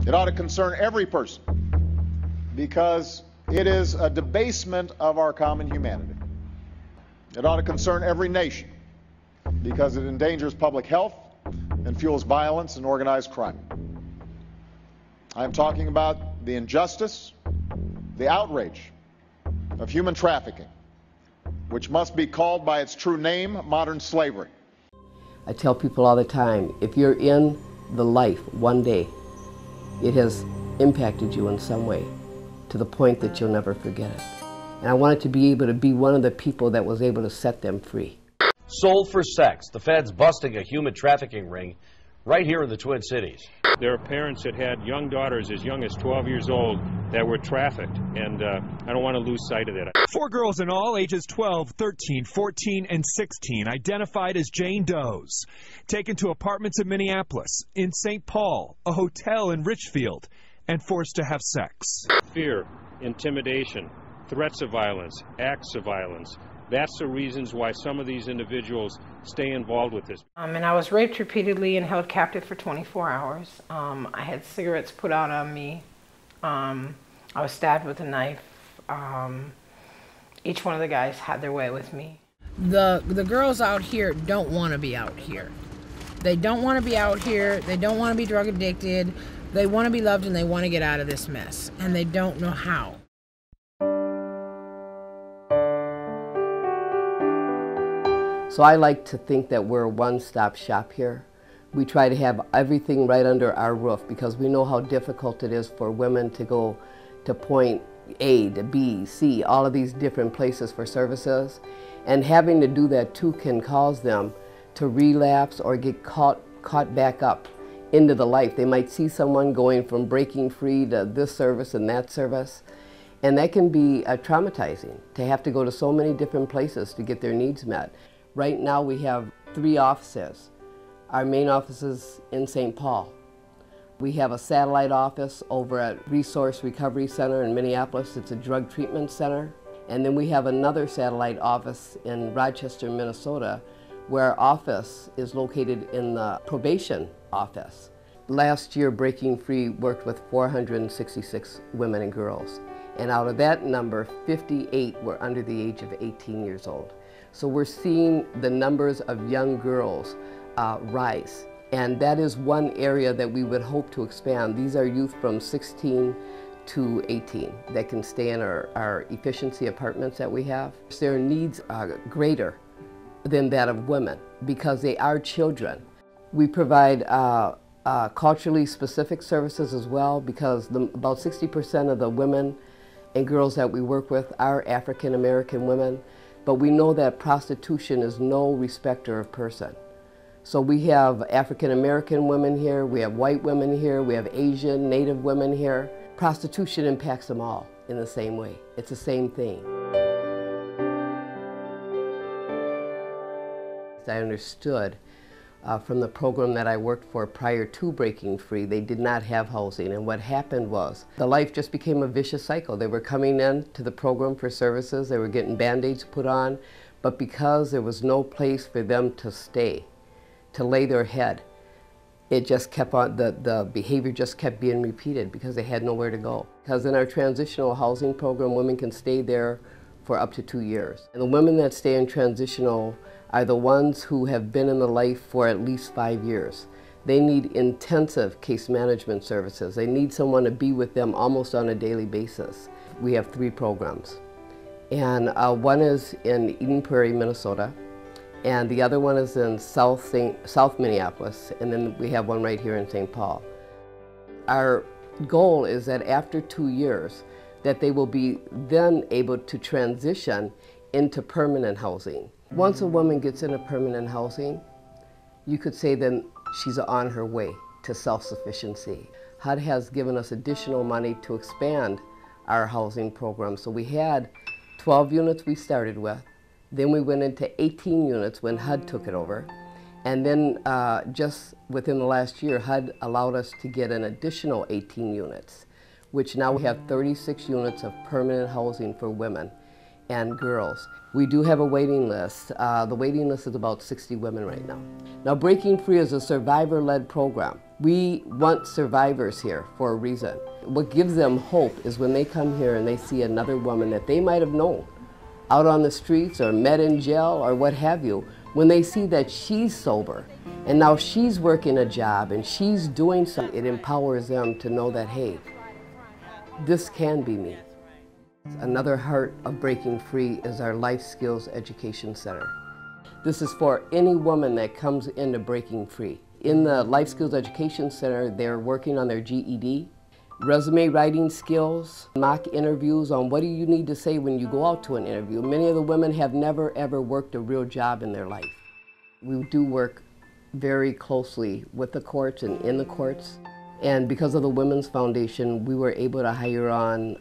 It ought to concern every person because it is a debasement of our common humanity. It ought to concern every nation because it endangers public health and fuels violence and organized crime. I'm talking about the injustice, the outrage of human trafficking, which must be called by its true name, modern slavery. I tell people all the time, if you're in the life one day, it has impacted you in some way to the point that you'll never forget it. And I wanted to be able to be one of the people that was able to set them free. Sold for sex. The feds busting a human trafficking ring right here in the Twin Cities. There are parents that had young daughters as young as 12 years old that were trafficked, and I don't want to lose sight of that. 4 girls in all, ages 12, 13, 14, and 16, identified as Jane Does, taken to apartments in Minneapolis, in St. Paul, a hotel in Richfield, and forced to have sex. Fear, intimidation, threats of violence, acts of violence. That's the reasons why some of these individuals stay involved with this. And I was raped repeatedly and held captive for 24 hours. I had cigarettes put out on me. I was stabbed with a knife. Each one of the guys had their way with me. The girls out here don't want to be out here. They don't want to be out here. They don't want to be drug addicted. They want to be loved and they want to get out of this mess. And they don't know how. So I like to think that we're a one-stop shop here. We try to have everything right under our roof because we know how difficult it is for women to go to point A to B, C, all of these different places for services. And having to do that too can cause them to relapse or get caught back up into the life. They might see someone going from breaking free to this service and that service. And that can be traumatizing to have to go to so many different places to get their needs met. Right now we have 3 offices. Our main office is in St. Paul. We have a satellite office over at Resource Recovery Center in Minneapolis. It's a drug treatment center. And then we have another satellite office in Rochester, Minnesota, where our office is located in the probation office. Last year, Breaking Free worked with 466 women and girls. And out of that number, 58 were under the age of 18 years old. So we're seeing the numbers of young girls rise. And that is one area that we would hope to expand. These are youth from 16 to 18 that can stay in our efficiency apartments that we have. Their needs are greater than that of women because they are children. We provide culturally specific services as well because about 60% of the women and girls that we work with are African American women. But we know that prostitution is no respecter of person. So we have African American women here, we have white women here, we have Asian, Native women here. Prostitution impacts them all in the same way. It's the same thing. I understood from the program that I worked for prior to Breaking Free, they did not have housing. And what happened was the life just became a vicious cycle. They were coming in to the program for services, they were getting Band-Aids put on, but because there was no place for them to stay, to lay their head, it just kept on, the behavior just kept being repeated because they had nowhere to go. Because in our transitional housing program, women can stay there for up to 2 years. And the women that stay in transitional are the ones who have been in the life for at least 5 years. They need intensive case management services. They need someone to be with them almost on a daily basis. We have 3 programs. And one is in Eden Prairie, Minnesota, and the other one is in South Minneapolis, and then we have one right here in St. Paul. Our goal is that after 2 years, that they will be then able to transition into permanent housing. Once a woman gets into permanent housing, you could say then she's on her way to self-sufficiency. HUD has given us additional money to expand our housing program. So we had 12 units we started with, then we went into 18 units when HUD took it over, and then just within the last year, HUD allowed us to get an additional 18 units, which now we have 36 units of permanent housing for women and girls. We do have a waiting list. The waiting list is about 60 women right now. Now, Breaking Free is a survivor-led program. We want survivors here for a reason. What gives them hope is when they come here and they see another woman that they might have known out on the streets or met in jail or what have you, when they see that she's sober and now she's working a job and she's doing something, it empowers them to know that, hey, this can be me. Another heart of Breaking Free is our Life Skills Education Center. This is for any woman that comes into Breaking Free. In the Life Skills Education Center, they're working on their GED, resume writing skills, mock interviews on what do you need to say when you go out to an interview. Many of the women have never ever worked a real job in their life. We do work very closely with the courts and in the courts. And because of the Women's Foundation, we were able to hire on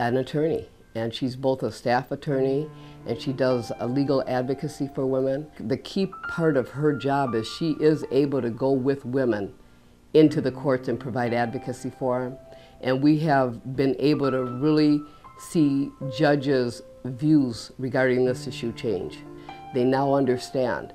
an attorney. And she's both a staff attorney and she does a legal advocacy for women. The key part of her job is she is able to go with women into the courts and provide advocacy for them. And we have been able to really see judges' views regarding this issue change. They now understand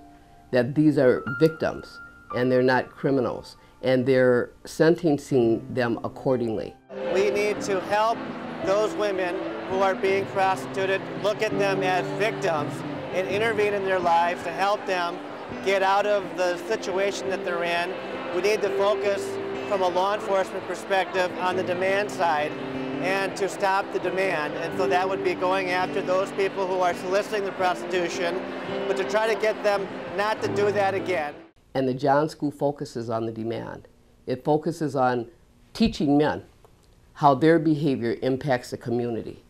that these are victims and they're not criminals, and they're sentencing them accordingly. We need to help those women who are being prostituted, look at them as victims and intervene in their lives to help them get out of the situation that they're in. We need to focus from a law enforcement perspective on the demand side and to stop the demand. And so that would be going after those people who are soliciting the prostitution, but to try to get them not to do that again. And the John School focuses on the demand. It focuses on teaching men how their behavior impacts the community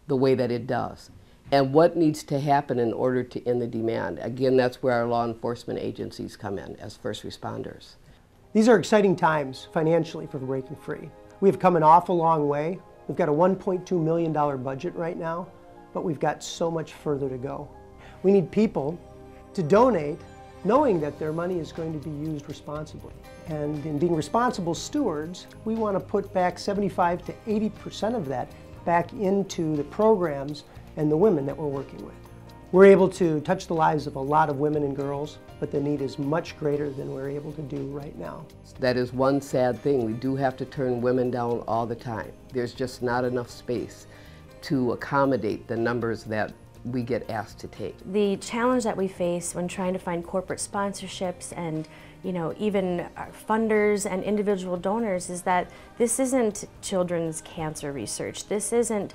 the way that it does, and what needs to happen in order to end the demand. Again, that's where our law enforcement agencies come in as first responders. These are exciting times financially for Breaking Free. We have come an awful long way. We've got a $1.2 million budget right now, but we've got so much further to go. We need people to donate knowing that their money is going to be used responsibly. And in being responsible stewards, we want to put back 75 to 80% of that back into the programs and the women that we're working with. We're able to touch the lives of a lot of women and girls, but the need is much greater than we're able to do right now. That is one sad thing. We do have to turn women down all the time. There's just not enough space to accommodate the numbers that we get asked to take. The challenge that we face when trying to find corporate sponsorships and even funders and individual donors is that this isn't children's cancer research. This isn't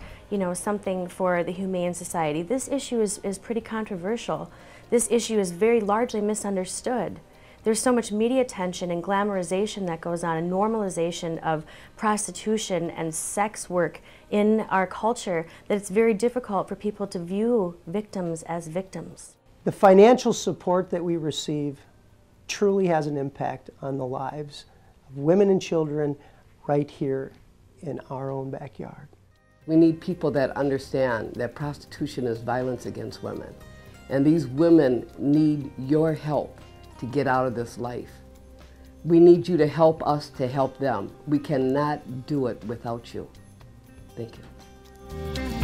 something for the Humane Society. This issue is pretty controversial. This issue is very largely misunderstood. There's so much media attention and glamorization that goes on, and normalization of prostitution and sex work in our culture, that it's very difficult for people to view victims as victims. The financial support that we receive truly has an impact on the lives of women and children right here in our own backyard. We need people that understand that prostitution is violence against women. And these women need your help to get out of this life. We need you to help us to help them. We cannot do it without you. Thank you.